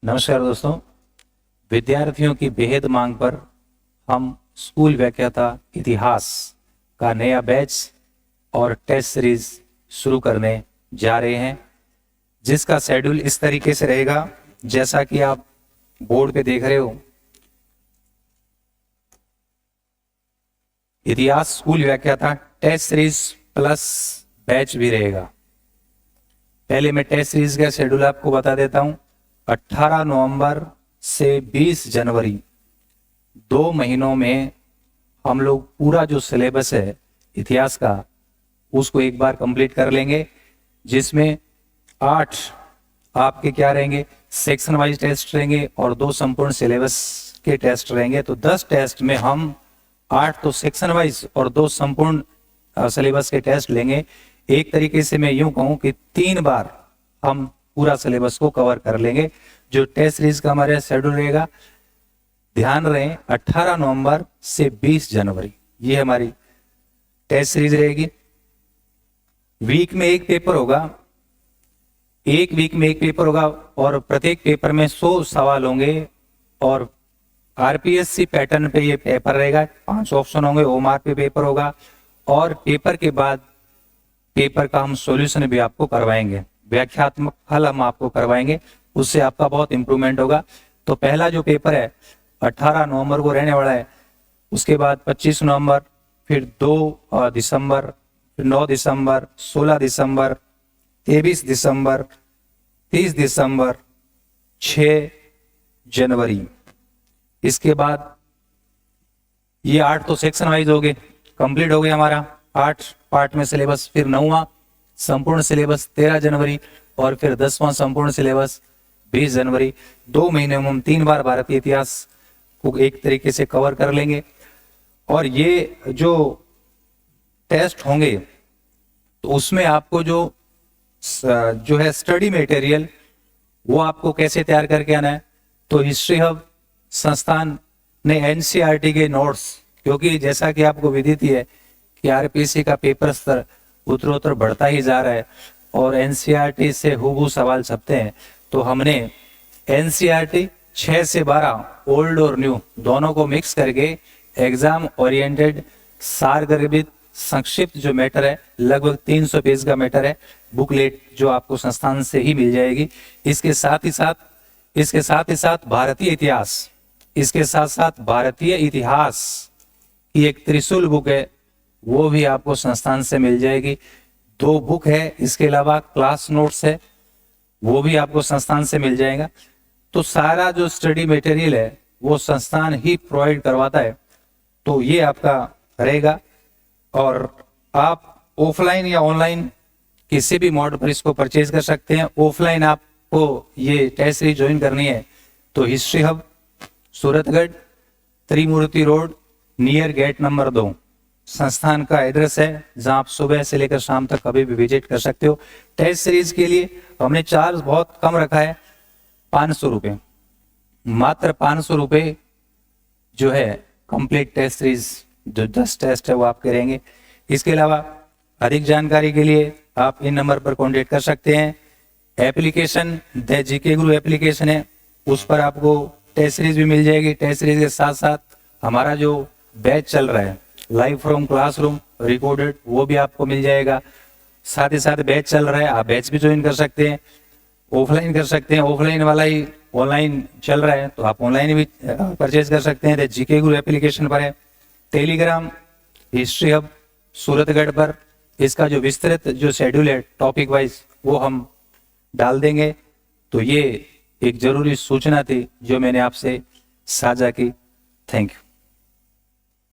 नमस्कार दोस्तों, विद्यार्थियों की बेहद मांग पर हम स्कूल व्याख्याता इतिहास का नया बैच और टेस्ट सीरीज शुरू करने जा रहे हैं, जिसका शेड्यूल इस तरीके से रहेगा जैसा कि आप बोर्ड पे देख रहे हो। इतिहास स्कूल व्याख्याता टेस्ट सीरीज प्लस बैच भी रहेगा। पहले मैं टेस्ट सीरीज का शेड्यूल आपको बता देता हूं। 18 नवंबर से 20 जनवरी 2 महीनों में हम लोग पूरा जो सिलेबस है इतिहास का उसको एक बार कंप्लीट कर लेंगे, जिसमें 8 आपके क्या रहेंगे, सेक्शन वाइज टेस्ट रहेंगे और 2 संपूर्ण सिलेबस के टेस्ट रहेंगे। तो 10 टेस्ट में हम 8 तो सेक्शन वाइज और 2 संपूर्ण सिलेबस के टेस्ट लेंगे। एक तरीके से मैं यूं कहूं कि 3 बार हम पूरा सिलेबस को कवर कर लेंगे। जो टेस्ट सीरीज का हमारा शेड्यूल रहेगा, ध्यान रहे, 18 नवंबर से 20 जनवरी ये हमारी टेस्ट सीरीज रहेगी। वीक में एक पेपर होगा, एक वीक में एक पेपर होगा और प्रत्येक पेपर में 100 सवाल होंगे और आरपीएससी पैटर्न पे ये पेपर रहेगा। 5 ऑप्शन होंगे, ओमार पे पेपर होगा और पेपर के बाद पेपर का हम सॉल्यूशन भी आपको करवाएंगे, व्याख्यात्मक हल हम आपको करवाएंगे, उससे आपका बहुत इंप्रूवमेंट होगा। तो पहला जो पेपर है 18 नवंबर को रहने वाला है, उसके बाद 25 नवंबर, फिर 2 दिसंबर, फिर 9 दिसंबर, 16 दिसंबर, 23 दिसंबर, 30 दिसंबर, 6 जनवरी। इसके बाद ये 8 तो सेक्शन वाइज हो गए, कंप्लीट हो गया हमारा 8 पार्ट में सिलेबस। फिर 9वां संपूर्ण सिलेबस 13 जनवरी और फिर 10वां संपूर्ण सिलेबस 20 जनवरी। 2 महीने में हम 3 बार भारतीय इतिहास को एक तरीके से कवर कर लेंगे। और ये टेस्ट होंगे तो उसमें आपको जो है स्टडी मटेरियल वो आपको कैसे तैयार करके आना है। तो हिस्ट्री हब संस्थान ने एनसीईआरटी के नोट्स, क्योंकि जैसा कि आपको विदित ही है कि आरपीएससी का पेपर स्तर उत्तरोत्तर बढ़ता ही जा रहा है और एनसीईआरटी से हूबहू सवाल छपते हैं, तो हमने एनसीईआरटी 6 से 12 ओल्ड और न्यू दोनों को मिक्स करके एग्जाम ओरिएंटेड सारगर्भित संक्षिप्त जो मैटर है, लगभग 300 पेज का मैटर है, बुकलेट जो आपको संस्थान से ही मिल जाएगी। इसके साथ ही साथ भारतीय इतिहास, इसके साथ साथ भारतीय इतिहास की एक त्रिशूल बुक है, वो भी आपको संस्थान से मिल जाएगी। 2 बुक है, इसके अलावा क्लास नोट्स है, वो भी आपको संस्थान से मिल जाएगा। तो सारा जो स्टडी मटेरियल है वो संस्थान ही प्रोवाइड करवाता है, तो ये आपका रहेगा। और आप ऑफलाइन या ऑनलाइन किसी भी मोड पर इसको परचेज कर सकते हैं। ऑफलाइन आपको ये टेस्ट सीरीज ज्वाइन करनी है तो हिस्ट्री हब सूरतगढ़, त्रिमूर्ति रोड, नियर गेट नंबर 2 संस्थान का एड्रेस है, जहां आप सुबह से लेकर शाम तक कभी भी विजिट कर सकते हो। टेस्ट सीरीज के लिए हमने चार्ज बहुत कम रखा है, 500 रुपये, मात्र 500 रुपये जो है कंप्लीट टेस्ट सीरीज जो 10 टेस्ट है वो आप करेंगे। इसके अलावा अधिक जानकारी के लिए आप इन नंबर पर कॉन्टेक्ट कर सकते हैं। Application the GK Guru application है, उस पर आपको टेस्ट सीरीज भी मिल जाएगी। टेस्ट सीरीज के साथ साथ हमारा जो बैच चल रहा है लाइव फ्रॉम क्लासरूम रिकॉर्डेड, वो भी आपको मिल जाएगा। साथ ही साथ बैच चल रहा है, आप बैच भी ज्वाइन कर सकते हैं, ऑफलाइन कर सकते हैं, ऑफलाइन वाला ही ऑनलाइन चल रहा है तो आप ऑनलाइन भी परचेज कर सकते हैं। जीके गुरु एप्लीकेशन पर है। टेलीग्राम हिस्ट्री हब सूरतगढ़ पर इसका जो विस्तृत जो शेड्यूल है टॉपिक वाइज वो हम डाल देंगे। तो ये एक जरूरी सूचना थी जो मैंने आपसे साझा की। Thank you.